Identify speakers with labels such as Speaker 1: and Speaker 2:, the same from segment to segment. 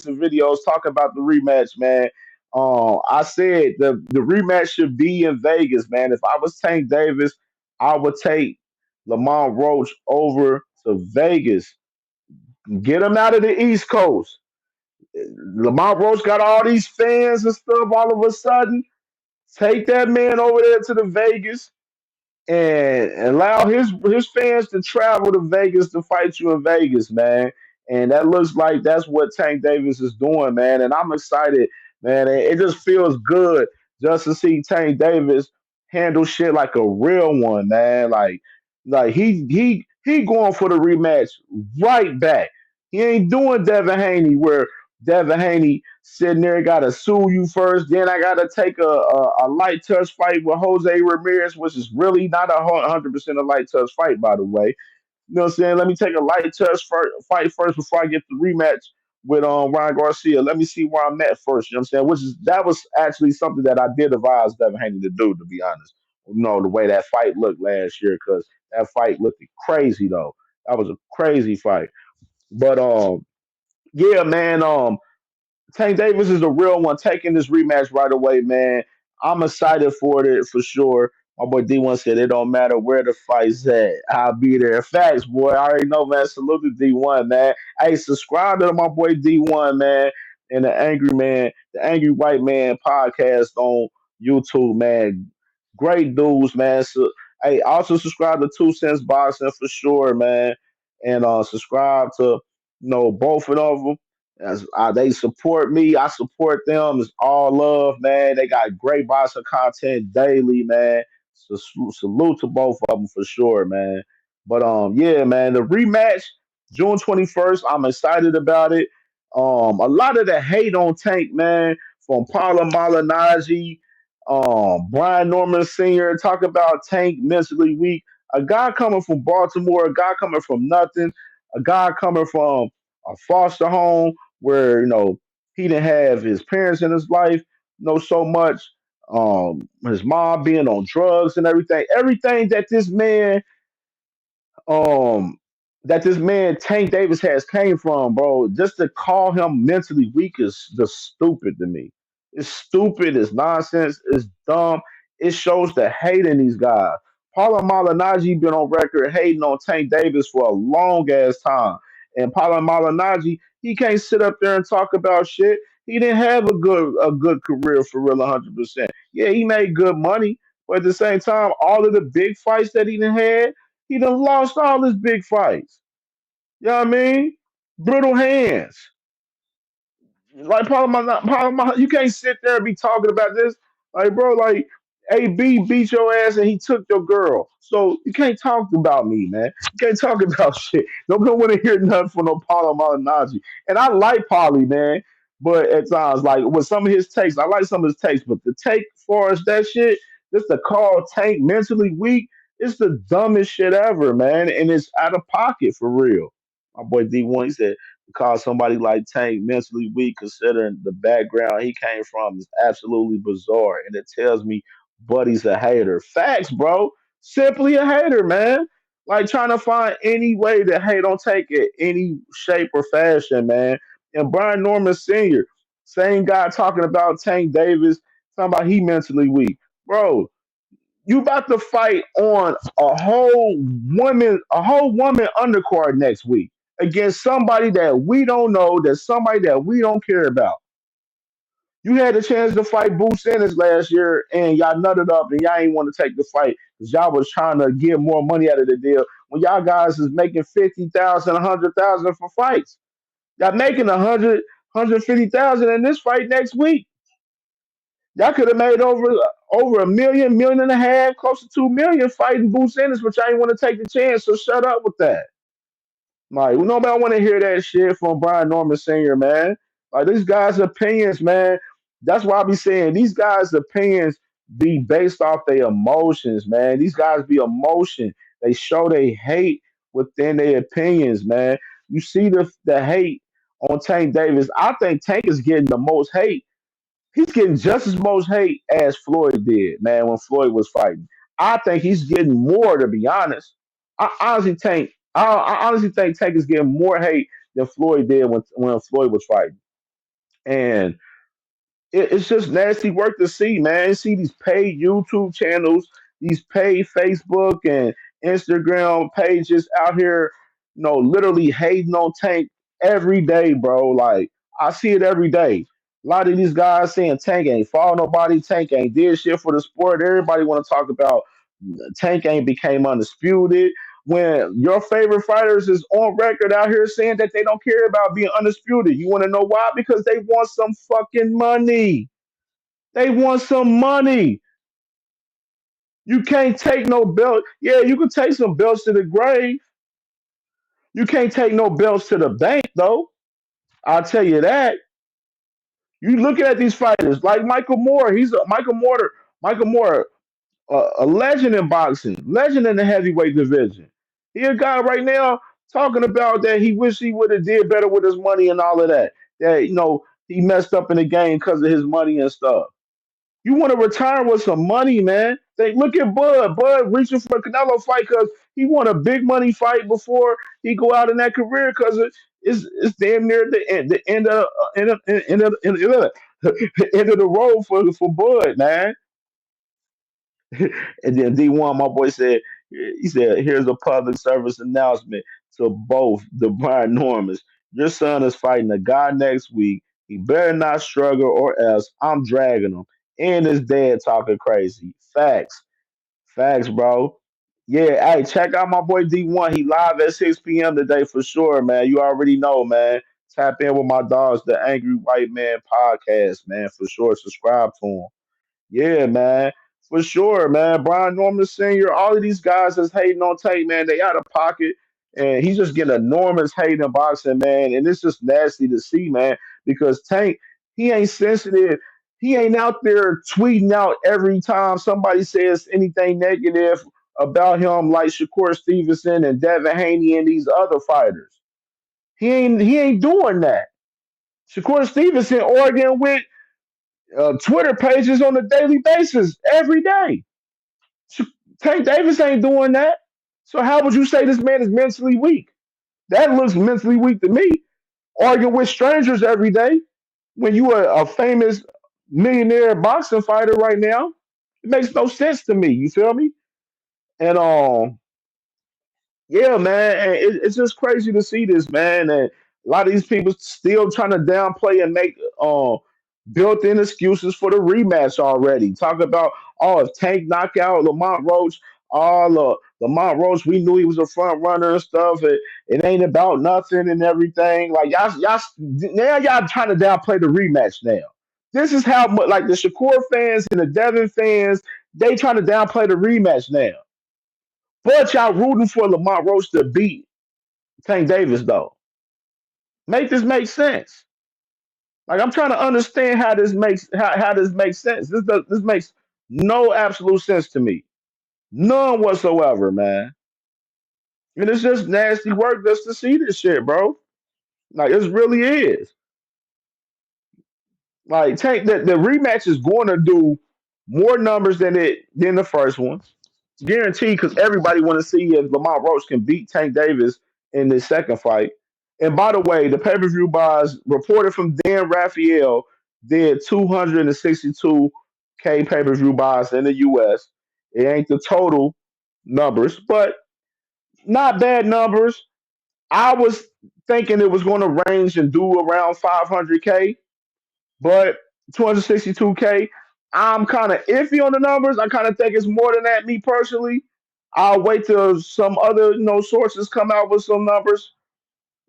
Speaker 1: some videos talking about the rematch, man. I said the rematch should be in Vegas, man. If I was Tank Davis, I would take Lamont Roach over to Vegas. Get him out of the East Coast. Lamont Roach got all these fans and stuff all of a sudden. Take that man over there to the Vegas and allow his fans to travel to Vegas to fight you in Vegas, man. And that looks like that's what Tank Davis is doing, man. And I'm excited, man. It just feels good just to see Tank Davis handle shit like a real one, man. Like he going for the rematch right back. He ain't doing Devin Haney where Devin Haney sitting there got to sue you first. Then I got to take a light touch fight with Jose Ramirez, which is really not 100% a light touch fight, by the way. You know what I'm saying? Let me take a light touch fight first before I get the rematch with Ryan Garcia. Let me see where I'm at first. You know what I'm saying? That was actually something that I did advise Devin Haney to do, to be honest. You know, the way that fight looked last year, because that fight looked crazy though. That was a crazy fight. But yeah, man. Tank Davis is the real one taking this rematch right away, man. I'm excited for it for sure. My boy D1 said it don't matter where the fight's at. I'll be there. Facts, boy. I already know, man. Salute to D1, man. Hey, subscribe to my boy D1, man, and the Angry White Man podcast on YouTube, man. Great dudes, man. So, hey, also subscribe to Two Cents Boxing for sure, man. And subscribe to both of them they support me. I support them. It's all love, man. They got great boxing content daily, man. So salute to both of them for sure, man. But yeah, man, the rematch June 21st. I'm excited about it. A lot of the hate on Tank, man, from Paula Malignaggi, Brian Norman Sr. talk about Tank mentally weak. A guy coming from Baltimore, a guy coming from nothing, a guy coming from a foster home where he didn't have his parents in his life, so much. His mom being on drugs and everything um, that this man Tank Davis has came from, bro. Just to call him mentally weak is just stupid to me. It's stupid. It's nonsense. It's dumb. It shows the hate in these guys. Paula Malignaggi been on record hating on Tank Davis for a long ass time, and Paula Malignaggi he can't sit up there and talk about shit. He didn't have a good career for real, 100%. Yeah, he made good money, but at the same time, all of the big fights that he done had. He done lost all his big fights. You know what I mean? Brittle hands. Like you can't sit there and be talking about this. Like, bro, like AB beat your ass and he took your girl. So you can't talk about me, man. You can't talk about shit. Nobody want to hear nothing from no Paulo Malignaggi. And I like Paulie, man. But at times, like with some of his takes, I like some of his takes, but the take for us that shit, just to call Tank mentally weak, it's the dumbest shit ever, man. And it's out of pocket for real. My boy D1, he said to call somebody like Tank mentally weak, considering the background he came from, is absolutely bizarre. And it tells me Buddy's a hater. Facts, bro. Simply a hater, man. Like trying to find any way to hate on Tank in any shape or fashion, man. And Brian Norman Sr., same guy talking about Tank Davis, talking about he mentally weak. Bro, you about to fight on a whole woman undercard next week against somebody that we don't know, that's somebody that we don't care about. You had a chance to fight Boo Sanders last year, and y'all nutted up, and y'all ain't want to take the fight because y'all was trying to get more money out of the deal. When y'all guys is making 50,000, 100,000 for fights, y'all making 150,000 in this fight next week. Y'all could have made over a million, million and a half, close to 2 million fighting Boo Sanders, but y'all ain't want to take the chance. So shut up with that. Like nobody want to hear that shit from Brian Norman Sr. Man. Like these guys' opinions, man. That's why I be saying these guys' opinions be based off their emotions, man. These guys be emotion. They show they hate within their opinions, man. You see the hate on Tank Davis. I think Tank is getting the most hate. He's getting just as much hate as Floyd did, man, when Floyd was fighting. I think he's getting more, to be honest. I honestly think Tank is getting more hate than Floyd did when Floyd was fighting. And it's just nasty work to see, man. See these paid YouTube channels, these paid Facebook and Instagram pages out here, literally hating on Tank every day, bro. Like I see it every day. A lot of these guys saying Tank ain't fought nobody, Tank ain't did shit for the sport. Everybody want to talk about Tank ain't became undisputed. When your favorite fighters is on record out here saying that they don't care about being undisputed, you want to know why? Because they want some fucking money. They want some money. You can't take no belt. Yeah, you can take some belts to the grave. You can't take no belts to the bank, though. I'll tell you that. You looking at these fighters like Michael Moore. He's a Michael Moore, a legend in boxing, legend in the heavyweight division. He a guy right now talking about that he wish he would have did better with his money and all of that. That he messed up in the game because of his money and stuff. You want to retire with some money, man. They look at Bud. Bud reaching for a Canelo fight because he won a big money fight before he go out in that career because it's damn near the end of end of the road for Bud, man. And then D1, my boy said, he said, here's a public service announcement to both the Brian Normans. Your son is fighting a guy next week. He better not struggle or else I'm dragging him. And his dad talking crazy. Facts. Facts, bro. Yeah, hey, check out my boy D1. He live at 6 p.m. today for sure, man. You already know, man. Tap in with my dogs, the Angry White Man podcast, man, for sure. Subscribe to him. Yeah, man. For sure, man. Brian Norman Sr., all of these guys that's hating on Tate, man, they out of pocket. And he's just getting enormous hate in boxing, man. And it's just nasty to see, man, because Tank, he ain't sensitive. He ain't out there tweeting out every time somebody says anything negative about him, like Shakur Stevenson and Devin Haney and these other fighters. He ain't doing that. Shakur Stevenson arguing with Twitter pages on a daily basis every day. Sh- Tank Davis ain't doing that. So how would you say this man is mentally weak? That looks mentally weak to me. Arguing with strangers every day when you are a famous millionaire boxing fighter right now. It makes no sense to me. You feel me? And yeah, man, and it's just crazy to see this, man. And a lot of these people still trying to downplay and make built-in excuses for the rematch already. Talk about if Tank knock out Lamont Roach, Lamont Roach, we knew he was a front runner and stuff. It ain't about nothing and everything. Like y'all now y'all trying to downplay the rematch now. This is how much like the Shakur fans and the Devin fans, they trying to downplay the rematch now. But y'all rooting for Lamont Roach to beat Tank Davis though. Make this make sense. Like I'm trying to understand how this makes sense. This makes no absolute sense to me. None whatsoever, man. And it's just nasty work just to see this shit, bro. Like it really is. Like Tank the rematch is going to do more numbers than the first one. Guaranteed, because everybody want to see if Lamont Roach can beat Tank Davis in this second fight. And by the way, the pay per view buys reported from Dan Raphael did 262K pay per view buys in the U.S. It ain't the total numbers, but not bad numbers. I was thinking it was going to range and do around 500K, but 262K, I'm kind of iffy on the numbers. I kind of think it's more than that, me personally. I'll wait till some other sources come out with some numbers.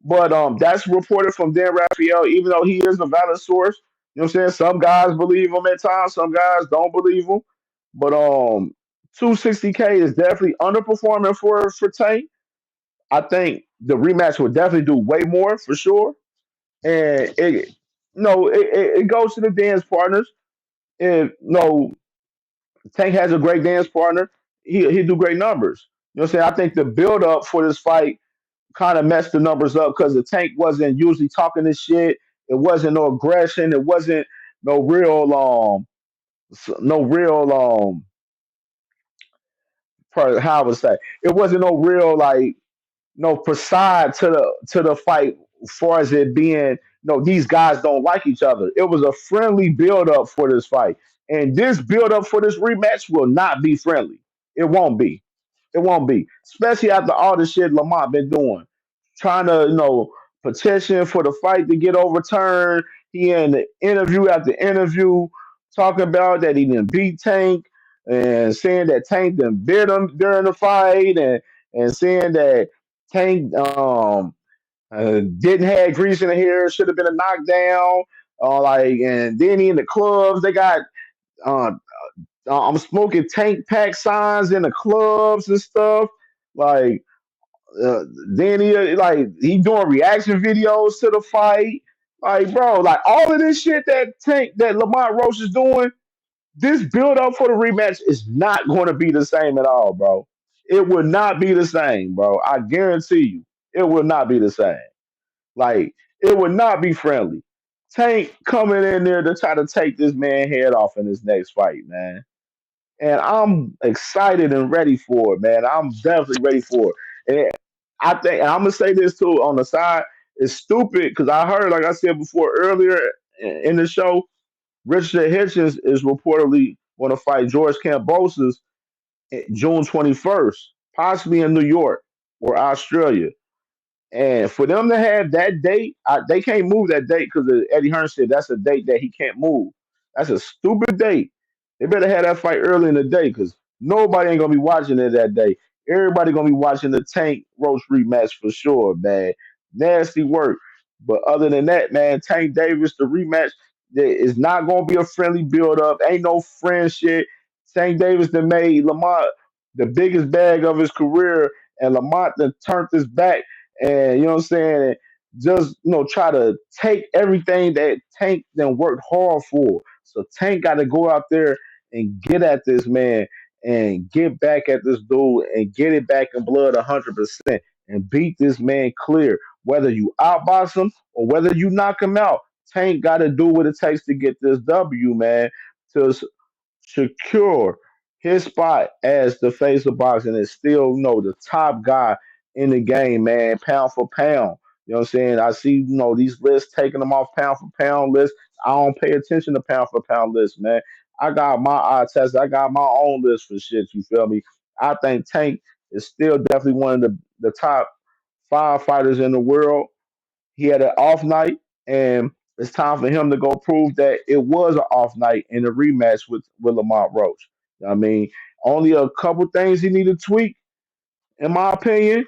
Speaker 1: But that's reported from Dan Raphael, even though he is a valid source. You know what I'm saying? Some guys believe him at times, some guys don't believe him. But 260K is definitely underperforming for Tank. I think the rematch would definitely do way more for sure. And it goes to the dance partners. And Tank has a great dance partner. He do great numbers. You know what I'm saying? I think the build up for this fight kind of messed the numbers up because the Tank wasn't usually talking this shit. It wasn't no aggression. It wasn't no real no real how I would say it wasn't no real like no facade to the fight as far as it being no, these guys don't like each other. It was a friendly build up for this fight. And this build up for this rematch will not be friendly. It won't be. It won't be. Especially after all the shit Lamont been doing. Trying to, petition for the fight to get overturned. He in the interview after interview talking about that he didn't beat Tank and saying that Tank didn't bit him during the fight and saying that Tank didn't have grease in the hair, should have been a knockdown. And then he in the clubs, they got uh, I'm smoking tank pack signs in the clubs and stuff. Like uh, then he doing reaction videos to the fight. Like bro, like all of this shit that Lamont Roach is doing, this build up for the rematch is not going to be the same at all, bro. It will not be the same, bro. I guarantee you, it will not be the same. Like it would not be friendly. Tank coming in there to try to take this man head off in his next fight, man. And I'm excited and ready for it, man. I'm definitely ready for it. And I think, and I'm gonna say this too on the side, it's stupid because I heard, like I said before earlier in the show, Richard Hitchens is reportedly going to fight George Kambosos June 21st, possibly in New York or Australia. And for them to have that date, they can't move that date because Eddie Hearn said that's a date that he can't move. That's a stupid date. They better have that fight early in the day because nobody ain't gonna be watching it that day. Everybody gonna be watching the Tank Roach rematch for sure, man. Nasty work. But other than that, man, Tank Davis, the rematch, there is not gonna be a friendly build up. Ain't no friend shit. Tank Davis that made Lamont the biggest bag of his career, and Lamont that turned his back and you know what I'm saying, and just try to take everything that Tank then worked hard for. So Tank got to go out there and get at this man and get back at this dude and get it back in blood 100% and beat this man clear. Whether you outbox him or whether you knock him out, Tank got to do what it takes to get this W, man. To secure his spot as the face of boxing and still the top guy in the game, man, pound for pound. You know what I'm saying? I see, these lists taking them off pound for pound list. I don't pay attention to pound for pound lists, man. I got my eye test. I got my own list for shit. You feel me? I think Tank is still definitely one of the top five fighters in the world. He had an off night, and it's time for him to go prove that it was an off night in the rematch with Lamont Roach. You know what I mean, only a couple things he needed to tweak, in my opinion,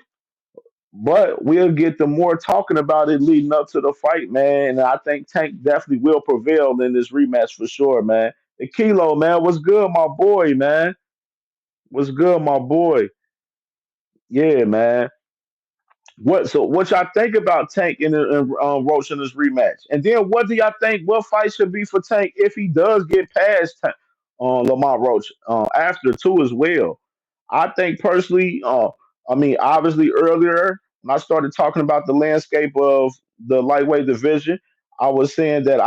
Speaker 1: but we'll get the more talking about it leading up to the fight, man. And I think Tank definitely will prevail in this rematch for sure, man. The Kilo, man, what's good, my boy, man? What's good, my boy? Yeah, man. What y'all think about Tank and Roach in this rematch? And then what do y'all think? What fight should be for Tank if he does get past Lamont Roach after two as well? I think personally, I mean, obviously earlier when I started talking about the landscape of the lightweight division, I was saying that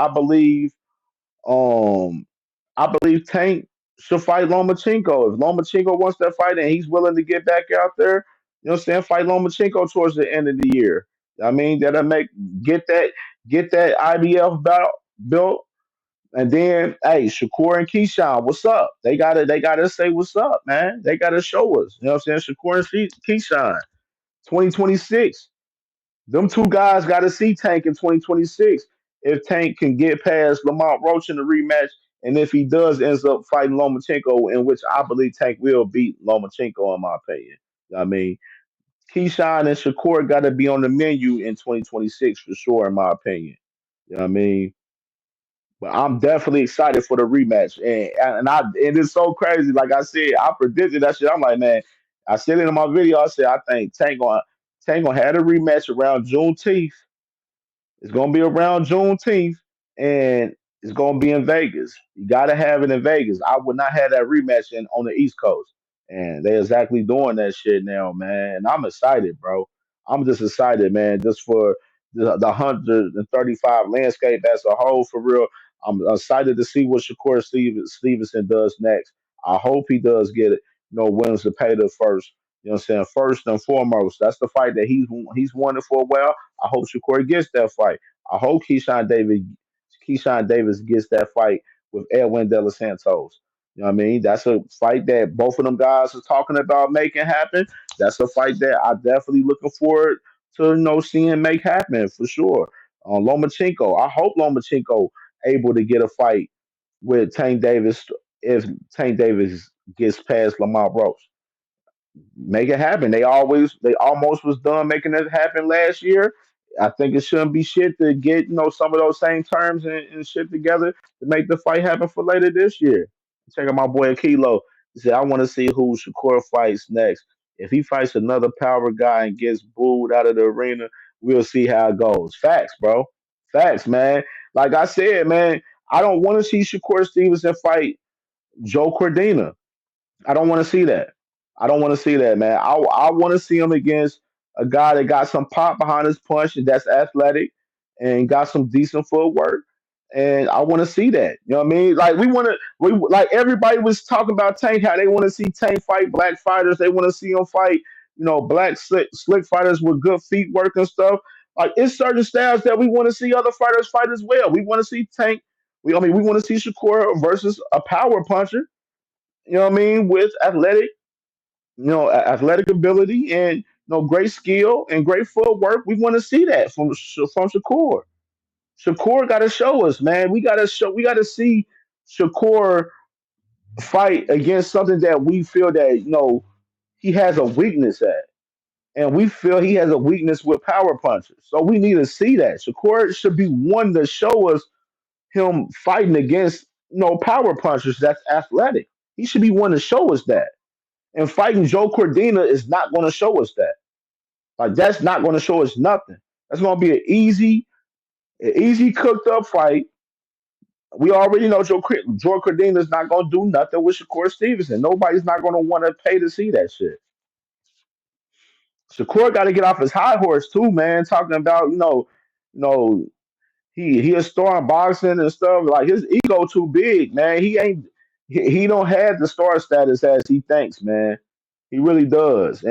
Speaker 1: um, I believe Tank should fight Lomachenko. If Lomachenko wants that fight and he's willing to get back out there, you know what I'm saying, fight Lomachenko towards the end of the year. I mean, that'll make get that get that IBF built. And then, hey, Shakur and Keyshawn, what's up? They gotta say what's up, man. They gotta show us. You know what I'm saying? Shakur and Keyshawn, 2026. Them two guys got to see Tank in 2026 if Tank can get past Lamont Roach in the rematch, and if he does ends up fighting Lomachenko, in which I believe Tank will beat Lomachenko, in my opinion. I mean, Keyshawn and Shakur got to be on the menu in 2026 for sure, in my opinion. You know what I mean? But I'm definitely excited for the rematch, and it's so crazy. Like I said, I predicted that shit. I'm like, man, I said it in my video. I said I think Tank gonna have a rematch around Juneteenth. It's gonna be around Juneteenth, and it's gonna be in Vegas. You gotta have it in Vegas. I would not have that rematch on the East Coast, and they're exactly doing that shit now, man. And I'm excited, bro. I'm just excited, man, just for the 135 landscape as a whole, for real. I'm excited to see what Stevenson does next. I hope he does get it. Wins the pay the first. You know what I'm saying? First and foremost, that's the fight that he's wanted for a while. I hope Shakur gets that fight. I hope Keyshawn Davis gets that fight with Edwin De Los Santos. You know what I mean? That's a fight that both of them guys are talking about making happen. That's a fight that I definitely looking forward to seeing make happen for sure. Lomachenko, I hope Lomachenko able to get a fight with Tank Davis if Tank Davis gets past Lamont Roach. Make it happen. They almost was done making it happen last year. I think it shouldn't be shit to get some of those same terms and shit together to make the fight happen for later this year. Check out my boy Kilo. He said, "I want to see who Shakur fights next. If he fights another power guy and gets booed out of the arena, we'll see how it goes." Facts, bro. Facts, man. Like I said, man, I don't want to see Shakur Stevenson fight Joe Cordina. I don't want to see that. I don't want to see that, man. I want to see him against a guy that got some pop behind his punch and that's athletic and got some decent footwork. And I want to see that. You know what I mean? Like we like everybody was talking about Tank, how they want to see Tank fight black fighters. They want to see him fight, black slick fighters with good feet work and stuff. Like it's certain styles that we want to see other fighters fight as well. We want to see Tank. We want to see Shakur versus a power puncher, what I mean, with athletic ability and great skill and great footwork. We want to see that from Shakur. Shakur got to show us, man. We got to see Shakur fight against something that we feel that he has a weakness at, and we feel he has a weakness with power punches. So we need to see that Shakur should be one to show us him fighting against power punchers that's athletic. He should be one to show us that. And fighting Joe Cordina is not going to show us that. Like that's not going to show us nothing. That's going to be an easy cooked up fight. We already know Joe Cordina is not going to do nothing with Shakur Stevenson. Nobody's not going to want to pay to see that shit. Shakur got to get off his high horse too, man. Talking about you know he a star in boxing and stuff. Like his ego too big, man. He don't have the star status as he thinks, man. He really does.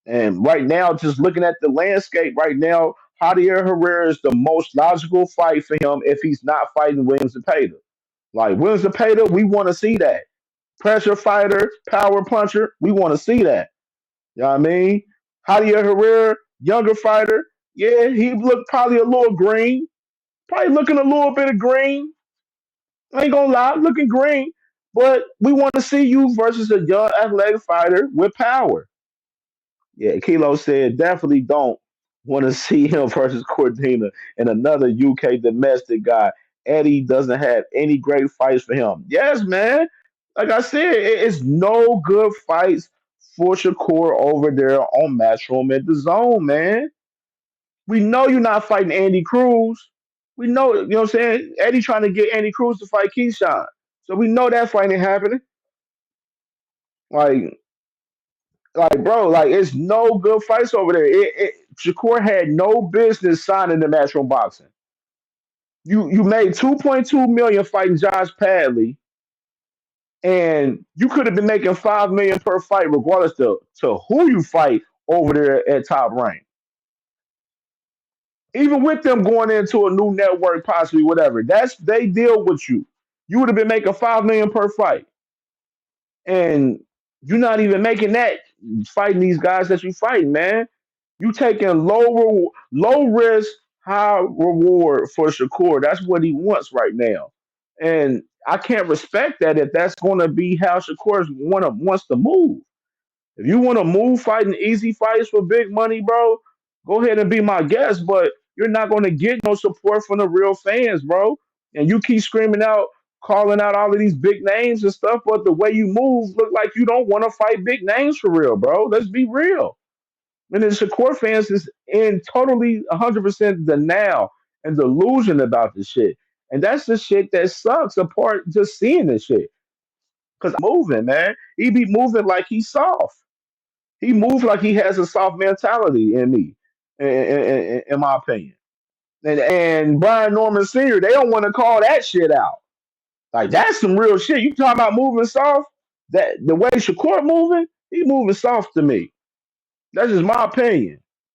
Speaker 1: And right now, just looking at the landscape right now, Javier Herrera is the most logical fight for him if he's not fighting Williams and Zepeda. Like Williams and Zepeda, we want to see that. Pressure fighter, power puncher, we want to see that. You know what I mean? Javier Herrera, younger fighter, yeah, he looked probably a little green. Probably looking a little bit of green. I ain't gonna lie, looking green. But we want to see you versus a young athletic fighter with power. Yeah, Kilo said definitely don't want to see him versus Cordina and another UK domestic guy. Eddie doesn't have any great fights for him. Yes, man. Like I said, it's no good fights for Shakur over there on Matchroom at the Zone, man. We know you're not fighting Andy Cruz. We know, you know what I'm saying? Eddie trying to get Andy Cruz to fight Keyshawn. So we know that fight ain't happening. Like, bro, like it's no good fights over there. Shakur had no business signing the Matchroom Boxing. You made 2.2 million fighting Josh Padley, and you could have been making 5 million per fight, regardless to who you fight over there at Top Rank. Even with them going into a new network, possibly whatever, they deal with you. You would have been making 5 million per fight, and you're not even making that fighting these guys that you fighting, man. You taking low risk, high reward for Shakur. That's what he wants right now, and I can't respect that if that's going to be how Shakur wants to move. If you want to move fighting easy fights for big money, bro, go ahead and be my guest. But you're not going to get no support from the real fans, bro. And you keep screaming out, calling out all of these big names and stuff, but the way you move look like you don't want to fight big names for real, bro. Let's be real. And the Shakur fans is in totally 100% denial and delusion about this shit. And that's the shit that sucks apart just seeing this shit. Because moving, man. He be moving like he's soft. He moves like he has a soft mentality in me, in my opinion. And Brian Norman Sr., they don't want to call that shit out. Like that's some real shit. You talking about moving soft? That the way Shakur moving, he moving soft to me. That's just my opinion.